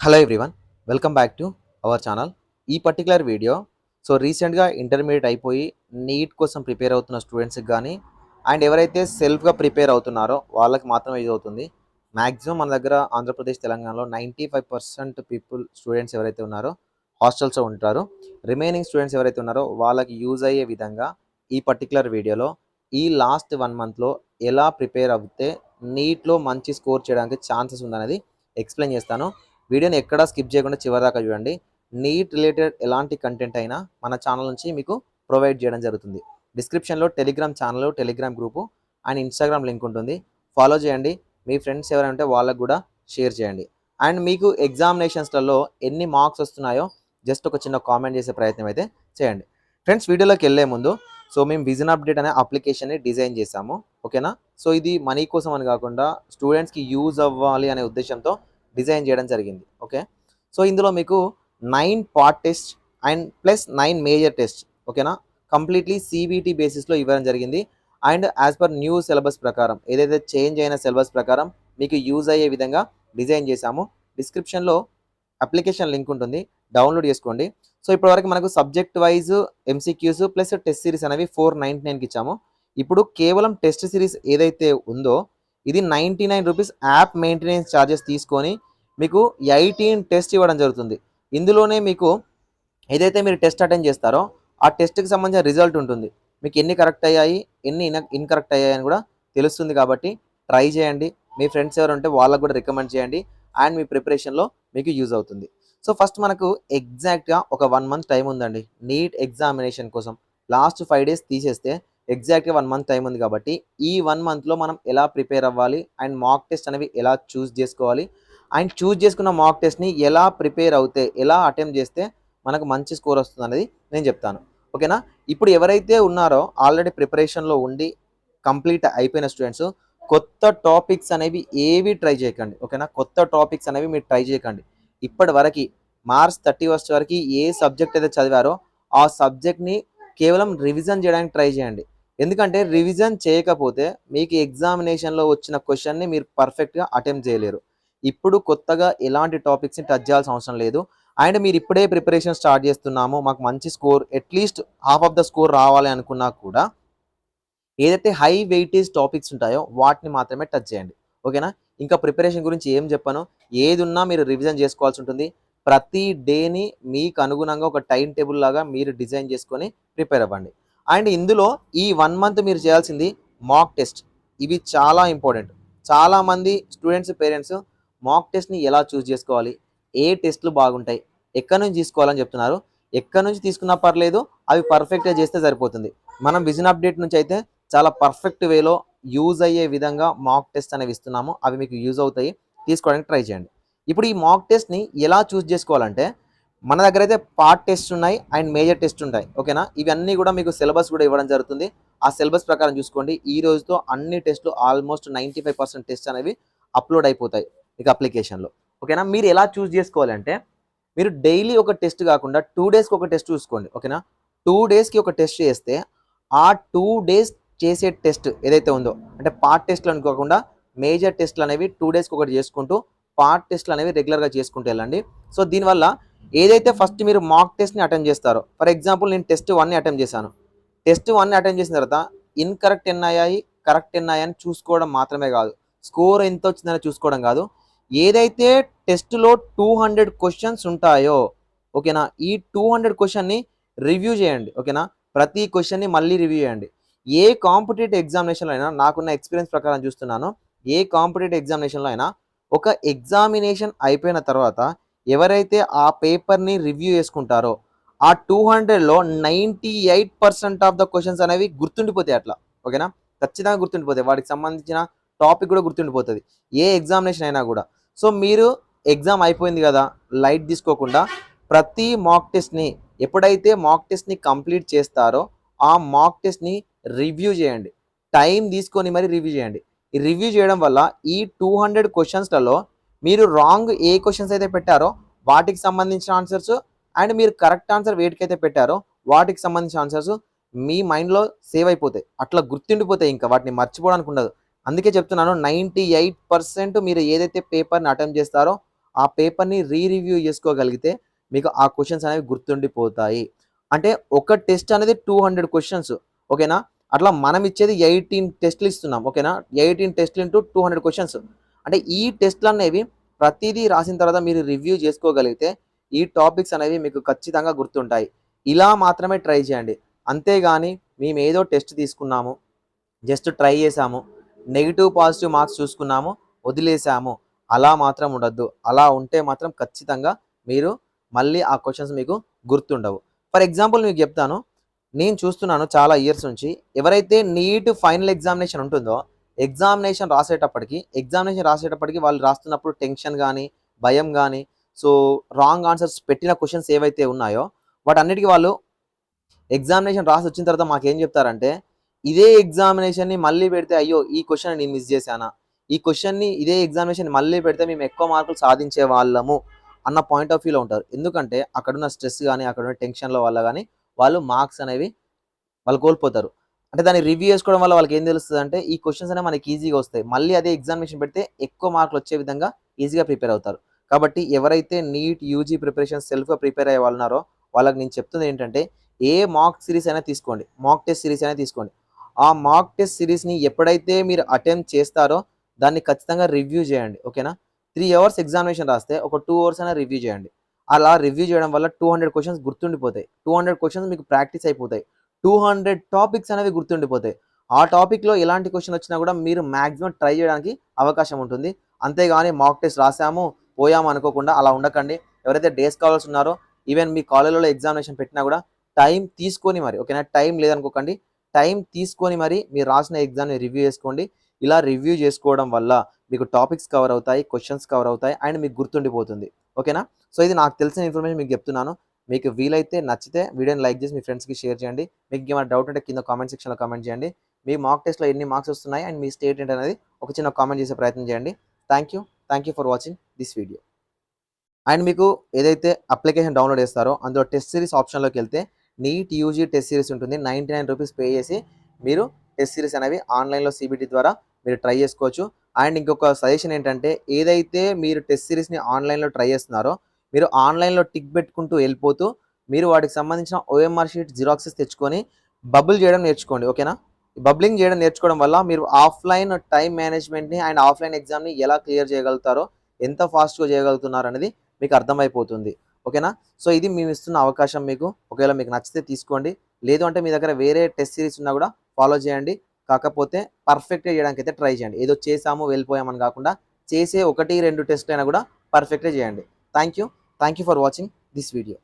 Hello everyone, welcome back to our channel. ఈ particular video రీసెంట్గా intermediate అయిపోయి neat కోసం ప్రిపేర్ అవుతున్న స్టూడెంట్స్కి కానీ అండ్ ఎవరైతే సెల్ఫ్గా ప్రిపేర్ అవుతున్నారో వాళ్ళకి మాత్రమే యూజ్ అవుతుంది. మ్యాక్సిమం మన దగ్గర ఆంధ్రప్రదేశ్ తెలంగాణలో 95% పీపుల్ స్టూడెంట్స్ ఎవరైతే ఉన్నారో హాస్టల్స్లో ఉంటారు. రిమైనింగ్ స్టూడెంట్స్ ఎవరైతే ఉన్నారో వాళ్ళకి యూజ్ అయ్యే విధంగా ఈ పర్టికులర్ వీడియోలో ఈ లాస్ట్ 1 మంత్లో ఎలా ప్రిపేర్ అవుతే నీట్లో మంచి స్కోర్ చేయడానికి ఛాన్సెస్ ఉందనేది ఎక్స్ప్లెయిన్ చేస్తాను. వీడియోని ఎక్కడా స్కిప్ చేయకుండా చివరిదాకా చూడండి. నీట్ రిలేటెడ్ ఎలాంటి కంటెంట్ అయినా మన ఛానల్ నుంచి మీకు ప్రొవైడ్ చేయడం జరుగుతుంది. డిస్క్రిప్షన్లో Telegram channel, Telegram group and Instagram link ఉంటుంది. ఫాలో చేయండి. మీ ఫ్రెండ్స్ ఎవరైనా వాళ్ళకు కూడా షేర్ చేయండి. అండ్ మీకు ఎగ్జామినేషన్స్లలో ఎన్ని మార్క్స్ వస్తున్నాయో జస్ట్ ఒక చిన్న కామెంట్ చేసే ప్రయత్నం అయితే చేయండి. ఫ్రెండ్స్, వీడియోలోకి వెళ్ళే ముందు మేము విజన్ అప్డేట్ అనే అప్లికేషన్ని డిజైన్ చేశాము. ఓకేనా? ఇది మనీ కోసం అని కాకుండా స్టూడెంట్స్కి యూజ్ అవ్వాలి అనే ఉద్దేశంతో డిజైన్ చేయడం జరిగింది. ఓకే, ఇందులో మీకు 9 part test and plus 9 major test. ఓకేనా? కంప్లీట్లీ సిబిటి బేసిస్లో ఇవ్వడం జరిగింది. And as per new syllabus ప్రకారం ఏదైతే చేంజ్ అయిన సిలబస్ ప్రకారం మీకు యూజ్ అయ్యే విధంగా డిజైన్ చేశాము. డిస్క్రిప్షన్లో అప్లికేషన్ లింక్ ఉంటుంది, డౌన్లోడ్ చేసుకోండి. ఇప్పటివరకు మనకు subject wise MCQs plus test series అనేవి 499కి ఇచ్చాము. ఇప్పుడు కేవలం టెస్ట్ సిరీస్ ఏదైతే ఉందో ఇది 99 రూపీస్ యాప్ మెయింటెనెన్స్ ఛార్జెస్ తీసుకొని మీకు 18 టెస్ట్ ఇవ్వడం జరుగుతుంది. ఇందులోనే మీకు ఏదైతే మీరు టెస్ట్ అటెండ్ చేస్తారో ఆ టెస్ట్కి సంబంధించిన రిజల్ట్ ఉంటుంది. మీకు ఎన్ని కరెక్ట్ అయ్యాయి, ఎన్ని ఇన్కరెక్ట్ అయ్యాయి అని కూడా తెలుస్తుంది. కాబట్టి ట్రై చేయండి. మీ ఫ్రెండ్స్ ఎవరు ఉంటే వాళ్ళకు కూడా రికమెండ్ చేయండి. అండ్ మీ ప్రిపరేషన్లో మీకు యూజ్ అవుతుంది. ఫస్ట్ మనకు ఎగ్జాక్ట్గా ఒక 1 మంత్ టైం ఉందండి నీట్ ఎగ్జామినేషన్ కోసం. లాస్ట్ 5 డేస్ తీసేస్తే ఎగ్జాక్ట్గా 1 మంత్ టైం ఉంది. కాబట్టి ఈ 1 మంత్లో మనం ఎలా ప్రిపేర్ అవ్వాలి అండ్ మాక్ టెస్ట్ అనేవి ఎలా చూస్ చేసుకోవాలి అండ్ చూస్ చేసుకున్న మాక్ టెస్ట్ని ఎలా ప్రిపేర్ అవుతే ఎలా అటెంప్ట్ చేస్తే మనకు మంచి స్కోర్ వస్తుంది అనేది నేను చెప్తాను. ఓకేనా? ఇప్పుడు ఎవరైతే ఉన్నారో ఆల్రెడీ ప్రిపరేషన్లో ఉండి కంప్లీట్ అయిపోయిన స్టూడెంట్స్ కొత్త టాపిక్స్ అనేవి ఏవి ట్రై చేయకండి. ఓకేనా? కొత్త టాపిక్స్ అనేవి మీరు ట్రై చేయకండి. ఇప్పటి వరకు మార్చ్ 31 వరకు ఏ సబ్జెక్ట్ అయితే చదివారో ఆ సబ్జెక్ట్ని కేవలం రివిజన్ చేయడానికి ట్రై చేయండి. ఎందుకంటే రివిజన్ చేయకపోతే మీకు ఎగ్జామినేషన్లో వచ్చిన క్వశ్చన్ని మీరు పర్ఫెక్ట్గా అటెంప్ట్ చేయలేరు. ఇప్పుడు కొత్తగా ఎలాంటి టాపిక్స్ని టచ్ చేయాల్సిన అవసరం లేదు. అండ్ మీరు ఇప్పుడే ప్రిపరేషన్ స్టార్ట్ చేస్తున్నాము, మాకు మంచి score at least half of the score రావాలి అనుకున్నా కూడా ఏదైతే హై వెయిటేజ్ టాపిక్స్ ఉంటాయో వాటిని మాత్రమే టచ్ చేయండి. ఓకేనా? ఇంకా ప్రిపరేషన్ గురించి ఏం చెప్పాను, ఏది ఉన్నా మీరు రివిజన్ చేసుకోవాల్సి ఉంటుంది. ప్రతి డేని మీకు అనుగుణంగా ఒక టైం టేబుల్ లాగా మీరు డిజైన్ చేసుకొని ప్రిపేర్ అవ్వండి. అండ్ ఇందులో ఈ 1 మంత్ మీరు చేయాల్సింది మాక్ టెస్ట్. ఇవి చాలా ఇంపార్టెంట్. చాలామంది స్టూడెంట్స్, పేరెంట్స్ మాక్ టెస్ట్ని ఎలా చూస్ చేసుకోవాలి, ఏ టెస్ట్లు బాగుంటాయి, ఎక్కడి నుంచి తీసుకోవాలని చెప్తున్నారు. ఎక్కడి నుంచి తీసుకున్నా పర్లేదు, అవి పర్ఫెక్ట్గా చేస్తే సరిపోతుంది. మనం విజన్ అప్డేట్ నుంచి అయితే చాలా పర్ఫెక్ట్ వేలో యూజ్ అయ్యే విధంగా మాక్ టెస్ట్ అనేవి ఇస్తున్నాము. అవి మీకు యూజ్ అవుతాయి, తీసుకోవడానికి ట్రై చేయండి. ఇప్పుడు ఈ మాక్ టెస్ట్ని ఎలా చూస్ చేసుకోవాలంటే మన దగ్గర అయితే పార్ట్ టెస్ట్ ఉన్నాయి అండ్ మేజర్ టెస్ట్ ఉంటాయి. ఓకేనా? ఇవన్నీ కూడా మీకు సిలబస్ కూడా ఇవ్వడం జరుగుతుంది. ఆ సిలబస్ ప్రకారం చూసుకోండి. ఈ రోజుతో అన్ని టెస్ట్లు ఆల్మోస్ట్ 95% టెస్ట్ అనేవి అప్లోడ్ అయిపోతాయి మీకు అప్లికేషన్లో. ఓకేనా? మీరు ఎలా చూస్ చేసుకోవాలంటే మీరు డైలీ ఒక టెస్ట్ కాకుండా 2 డేస్కి ఒక టెస్ట్ చూసుకోండి. ఓకేనా? 2 డేస్కి ఒక టెస్ట్ చేస్తే ఆ 2 డేస్ చేసే టెస్ట్ ఏదైతే ఉందో అంటే పార్ట్ టెస్ట్లు అనుకోకుండా మేజర్ టెస్ట్లు అనేవి 2 డేస్కి ఒకటి చేసుకుంటూ పార్ట్ టెస్ట్లు అనేవి రెగ్యులర్గా చేసుకుంటూ వెళ్ళండి. దీనివల్ల ఏదైతే ఫస్ట్ మీరు మాక్ టెస్ట్ని అటెంప్ట్ చేస్తారో, ఫర్ ఎగ్జాంపుల్ నేను టెస్ట్ 1ని అటెంప్ట్ చేశాను. టెస్ట్ 1ని అటెంప్ట్ చేసిన తర్వాత ఇన్కరెక్ట్ ఎన్ని అయ్యాయి, కరెక్ట్ ఎన్ని అయ్యాయని చూసుకోవడం మాత్రమే కాదు, స్కోర్ ఎంత వచ్చిందని చూసుకోవడం కాదు, ఏదైతే టెస్ట్లో 200 క్వశ్చన్స్ ఉంటాయో ఓకేనా, ఈ 200 క్వశ్చన్ని రివ్యూ చేయండి. ఓకేనా? ప్రతి క్వశ్చన్ని మళ్ళీ రివ్యూ చేయండి. ఏ కాంపిటేటివ్ ఎగ్జామినేషన్లో అయినా, నాకున్న ఎక్స్పీరియన్స్ ప్రకారం చూస్తున్నాను, ఏ కాంపిటేటివ్ ఎగ్జామినేషన్లో అయినా ఒక ఎగ్జామినేషన్ అయిపోయిన తర్వాత ఎవరైతే ఆ పేపర్ని రివ్యూ చేసుకుంటారో ఆ 200లో 98% ఆఫ్ ద క్వశ్చన్స్ అనేవి గుర్తుండిపోతాయి అట్లా. ఓకేనా? ఖచ్చితంగా గుర్తుండిపోతాయి. వాటికి సంబంధించిన టాపిక్ కూడా గుర్తుండిపోతుంది ఏ ఎగ్జామినేషన్ అయినా కూడా. మీరు ఎగ్జామ్ అయిపోయింది కదా లైట్ తీసుకోకుండా ప్రతి మాక్ టెస్ట్ని ఎప్పుడైతే మాక్ టెస్ట్ని కంప్లీట్ చేస్తారో ఆ మాక్ టెస్ట్ని రివ్యూ చేయండి. టైం తీసుకొని మరి రివ్యూ చేయండి. ఈ రివ్యూ చేయడం వల్ల ఈ 200 క్వశ్చన్స్లలో మీరు రాంగ్ ఏ క్వశ్చన్స్ అయితే పెట్టారో వాటికి సంబంధించిన ఆన్సర్స్ అండ్ మీరు కరెక్ట్ ఆన్సర్ వేటికైతే పెట్టారో వాటికి సంబంధించిన ఆన్సర్స్ మీ మైండ్లో సేవ్ అయిపోతాయి, అట్లా గుర్తుండిపోతాయి, ఇంకా వాటిని మర్చిపోవడానికి ఉండదు. అందుకే చెప్తున్నాను 98% మీరు ఏదైతే పేపర్ని అటెంప్ట్ చేస్తారో ఆ పేపర్‌ని రివ్యూ చేసుకోగలిగితే మీకు ఆ క్వెషన్స్ అనేవి గుర్తుండిపోతాయి. అంటే ఒక టెస్ట్ అనేది 200 క్వెషన్స్ ఓకేనా? అట్లా మనం ఇచ్చేది 18 టెస్ట్‌లు ఇస్తున్నాం ఓకేనా? 18 టెస్ట్‌లు ఇంటూ 200 క్వెషన్స్. అంటే ఈ టెస్ట్‌లనేవి ప్రతీదీ రాసిన తర్వాత మీరు రివ్యూ చేసుకోగలిగితే ఈ టాపిక్స్ అనేవి మీకు ఖచ్చితంగా గుర్తుంటాయి. ఇలా మాత్రమే ట్రై చేయండి. అంతేగాని మేమేదో టెస్ట్ తీసుకున్నాము, జస్ట్ ట్రై చేసాము, నెగెటివ్, పాజిటివ్ మార్క్స్ చూసుకున్నాము, వదిలేసాము. అలా మాత్రం ఉండొద్దు. అలా ఉంటే మాత్రం ఖచ్చితంగా మీరు మళ్ళీ ఆ క్వెషన్స్ మీకు గుర్తుండవు. ఫర్ ఎగ్జాంపుల్ మీకు చెప్తాను. నేను చూస్తున్నాను చాలా ఇయర్స్ నుంచి ఎవరైతే నీట్ ఫైనల్ ఎగ్జామినేషన్ ఉంటుందో, ఎగ్జామినేషన్ రాసేటప్పటికి వాళ్ళు రాస్తున్నప్పుడు టెన్షన్ గాని, భయం గాని, సో రాంగ్ ఆన్సర్స్ పెట్టిన క్వెషన్స్ ఏవైతే ఉన్నాయో వాటన్నిటికి వాళ్ళు ఎగ్జామినేషన్ రాసొచ్చిన తర్వాత మాకేం చెప్తారంటే, ఇదే ఎగ్జామినేషన్‌ని మళ్ళీ పెడితే అయ్యో! ఈ క్వెషన్ నేను మిస్ చేశానా? ఈ క్వెషన్‌ని ఇదే ఎగ్జామినేషన్ మళ్ళీ పెడితే మేము ఎక్కువ మార్కులు సాధించేవాళ్ళము అన్న పాయింట్ ఆఫ్ వ్యూలో ఉంటారు. ఎందుకంటే అక్కడున్న స్ట్రెస్ గాని, అక్కడున్న టెన్షన్‌ల వల్ల గాని వాళ్ళు మార్క్స్ అనేవి వాళ్ళు కోల్పోతారు. అంటే దాన్ని రివ్యూ చేసుకోవడం వల్ల వాళ్ళకేం తెలుస్తదంటే, ఈ క్వెషన్స్ అనేవి మనకి ఈజీగా వస్తాయి. మళ్ళీ అదే ఎగ్జామినేషన్ పెడితే ఎక్కువ మార్కులొచ్చే విధంగా ఈజీగా ప్రిపేర్ అవుతారు. కాబట్టి ఎవరైతే నీట్, యూజీ ప్రిపరేషన్ సెల్ఫ్‌గా ప్రిపేర్ అయ్యే వాళ్ళున్నారో, వాళ్ళకి నేను చెప్తుందేంటంటే, ఏ మాక్ సిరీస్ అయినా తీసుకోండి. మాక్ టెస్ట్ సిరీస్ అయినా తీసుకోండి. ఆ మాక్ టెస్ట్ సిరీస్‌ని ఎప్పుడైతే మీరు అటెంప్ట్ చేస్తారో, దాన్ని ఖచ్చితంగా రివ్యూ చేయండి. ఓకేనా? 3 అవర్స్ ఎగ్జామినేషన్ రాస్తే, ఒక 2 అవర్స్ అయినా రివ్యూ చేయండి. అలా రివ్యూ చేయడం వల్ల 200 క్వెషన్స్ గుర్తుండిపోతాయి. 200 క్వెషన్స్ మీకు ప్రాక్టీస్ అయిపోతాయి. 200 టాపిక్స్ అనేవి గుర్తుండిపోతాయి. ఆ టాపిక్‌లో ఎలాంటి క్వెషన్ వచ్చినా కూడా మీరు మాక్సిమం ట్రై చేయడానికి అవకాశం ఉంటుంది. అంతేగాని మాక్ టెస్ట్ రాసాము, పోయాము అనుకోకుండా అలా ఉండకండి. ఎవరైతే డే స్కాలర్స్ ఉన్నారో ఈవెన్ మీ కాలేజ్‌లో ఎగ్జామినేషన్ పెట్టినా కూడా టైం తీసుకొని మరి ఓకేనా? టైం లేదనుకోకండి. టైం తీసుకొని మరి మీరు రాసిన ఎగ్జామ్‌ని రివ్యూ చేసుకోండి. ఇలా రివ్యూ చేసుకోవడం వల్ల మీకు టాపిక్స్ కవర్ అవుతాయి, క్వెషన్స్ కవర్ అవుతాయి అండ్ మీకు గుర్తుండిపోతుంది. ఓకేనా? సో ఇది నాకు తెలిసిన ఇన్ఫర్మేషన్ మీకు చెప్తున్నాను. మీకు వీలైతే నచ్చితే వీడియోని లైక్ చేసి మీ ఫ్రెండ్స్‌కి షేర్ చేయండి. మీకు ఏమైనా డౌట్ ఉంటే కింద కామెంట్ సెక్షన్‌లో కామెంట్ చేయండి. మీ మాక్ టెస్ట్‌లో ఎన్ని మార్క్స్ వస్తున్నాయి అండ్ మీ స్టేట్ ఏంటనేది ఒక చిన్న కామెంట్ చేసే ప్రయత్నం చేయండి. Thank you. Thank you for watching this video. And మీకు ఏదైతే అప్లికేషన్ డౌన్‌లోడ్ చేస్తారో అందులో టెస్ట్ సీరీస్ ఆప్షన్‌లోకెళ్తే నీట్ యూజీ టెస్ట్ సీరీస్ ఉంటుంది. ₹99 పే చేసి మీరు టెస్ట్ సీరీస్ అనేవి ఆన్‌లైన్‌లో సీబీటీ ద్వారా మీరు ట్రై చేసుకోవచ్చు. అండ్ ఇంకొక సజెషన్ ఏంటంటే ఏదైతే మీరు టెస్ట్ సీరీస్‌ని ఆన్‌లైన్‌లో ట్రై చేస్తున్నారో మీరు ఆన్‌లైన్‌లో టిక్ పెట్టుకుంటూ వెళ్ళిపోతూ మీరు వాటికి సంబంధించిన ఓఎంఆర్ షీట్ జిరాక్సెస్ తెచ్చుకొని బబుల్ చేయడం నేర్చుకోండి. ఓకేనా? బబ్లింగ్ చేయడం నేర్చుకోవడం వల్ల మీరు ఆఫ్‌లైన్ టైమ్ మేనేజ్‌మెంట్‌ని అండ్ ఆఫ్‌లైన్ ఎగ్జామ్‌ని ఎలా క్లియర్ చేయగలుగుతారో, ఎంత ఫాస్ట్‌గా చేయగలుగుతున్నారనేది మీకు అర్థమైపోతుంది. ఓకేనా? సో, ఇది మేమిస్తున్న అవకాశం మీకు. ఒకవేళ మీకు నచ్చితే తీసుకోండి. లేదు అంటే మీ దగ్గర వేరే టెస్ట్ సిరీస్ ఉన్నా గూడా ఫాలో చేయండి. కాకపోతే పర్ఫెక్ట్‌గా చేయడానికైతే ట్రై చేయండి. ఏదో చేసాము, వెళ్ళిపోయామని గాకుండా చేసే 1, 2 టెస్ట్‌లైనా గూడా పర్ఫెక్ట్‌గా చేయండి. Thank you. Thank you for watching this video.